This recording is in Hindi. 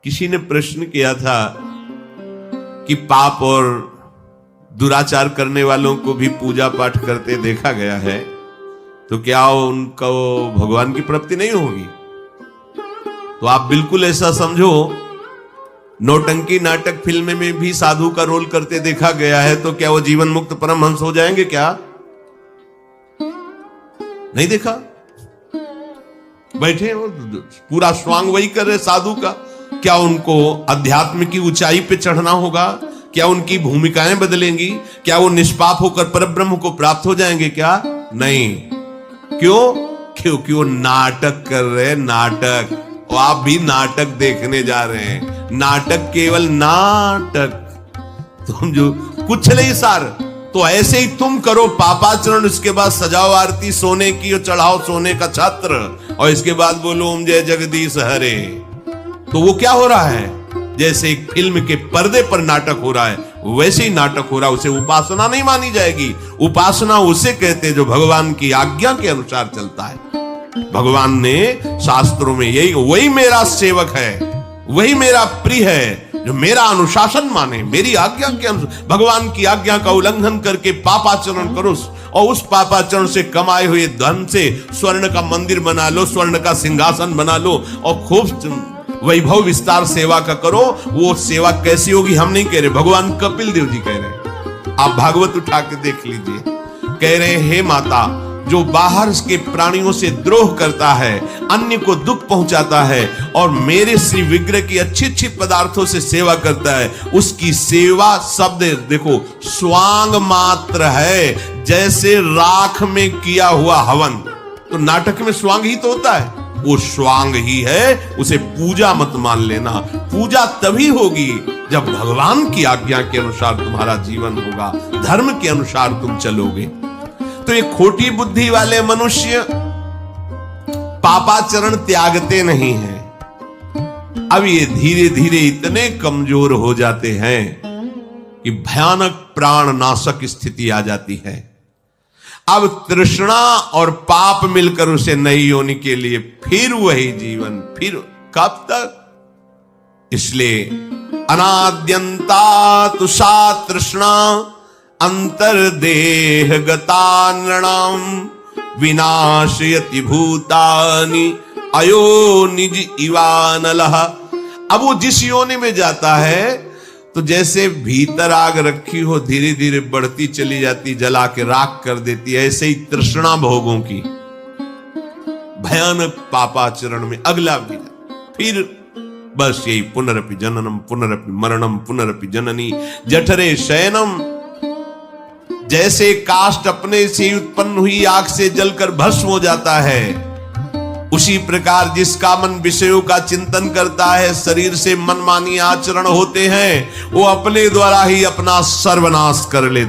किसी ने प्रश्न किया था कि पाप और दुराचार करने वालों को भी पूजा पाठ करते देखा गया है, तो क्या उनको भगवान की प्राप्ति नहीं होगी? तो आप बिल्कुल ऐसा समझो, नौटंकी नाटक फिल्म में भी साधु का रोल करते देखा गया है, तो क्या वो जीवन मुक्त परमहंस हो जाएंगे? क्या नहीं देखा? बैठे हो, पूरा स्वांग वही कर रहे साधु का। क्या उनको अध्यात्म की ऊंचाई पे चढ़ना होगा? क्या उनकी भूमिकाएं बदलेंगी? क्या वो निष्पाप होकर परब्रह्म को प्राप्त हो जाएंगे? क्या नहीं। क्यों? क्योंकि वो नाटक कर रहे हैं, नाटक। और आप भी नाटक देखने जा रहे हैं। नाटक केवल नाटक, तुम जो कुछ नहीं सार, तो ऐसे ही तुम करो पापाचरण, उसके बाद सजाओ आरती सोने की और चढ़ाओ सोने का छत्र, और इसके बाद बोलो ओम जय जगदीश हरे। तो वो क्या हो रहा है? जैसे एक फिल्म के पर्दे पर नाटक हो रहा है, वैसे ही नाटक हो रहा है। उसे उपासना नहीं मानी जाएगी। उपासना उसे कहते हैं जो भगवान की आज्ञा के अनुसार चलता है। भगवान ने शास्त्रों में यही, वही मेरा सेवक है, वही मेरा प्रिय है, जो मेरा अनुशासन माने, मेरी आज्ञा के अनुसार। भगवान की आज्ञा का उल्लंघन करके पापाचरण करो, और उस पापाचरण से कमाए हुए धन से स्वर्ण का मंदिर बना लो, स्वर्ण का सिंहासन बना लो, और खूब वैभव विस्तार सेवा का करो। वो सेवा कैसी होगी हम नहीं कह रहे, भगवान कपिल देव जी कह रहे हैं। आप भागवत उठा के देख लीजिए। कह रहे हैं, हे माता, जो बाहर के प्राणियों से द्रोह करता है, अन्य को दुख पहुंचाता है, और मेरे श्री विग्रह की अच्छी अच्छी पदार्थों से सेवा करता है, उसकी सेवा शब्द देखो स्वांग मात्र है, जैसे राख में किया हुआ हवन। तो नाटक में स्वांग ही तो होता है, वो स्वांग ही है। उसे पूजा मत मान लेना। पूजा तभी होगी जब भगवान की आज्ञा के अनुसार तुम्हारा जीवन होगा, धर्म के अनुसार तुम चलोगे। तो ये खोटी बुद्धि वाले मनुष्य पापाचरण त्यागते नहीं हैं। अब ये धीरे धीरे इतने कमजोर हो जाते हैं कि भयानक प्राण नाशक स्थिति आ जाती है। अब तृष्णा और पाप मिलकर उसे नई योनि के लिए फिर वही जीवन, फिर कब तक? इसलिए अनाद्यंता तुषा तृष्णा अंतर्देह गता नृणाम विनाशयति भूतानि अयो निज इवानलः। अब वो जिस योनि में जाता है, तो जैसे भीतर आग रखी हो धीरे धीरे बढ़ती चली जाती, जला के राख कर देती है, ऐसे ही तृष्णा भोगों की भयानक पापाचरण में अगला भी फिर बस यही पुनरपि जननम पुनरपि मरणम पुनरपि जननी जठरे शयनम। जैसे काष्ठ अपने से उत्पन्न हुई आग से जलकर भस्म हो जाता है, उसी प्रकार जिसका मन विषयों का चिंतन करता है, शरीर से मनमानी आचरण होते हैं, वो अपने द्वारा ही अपना सर्वनाश कर लेता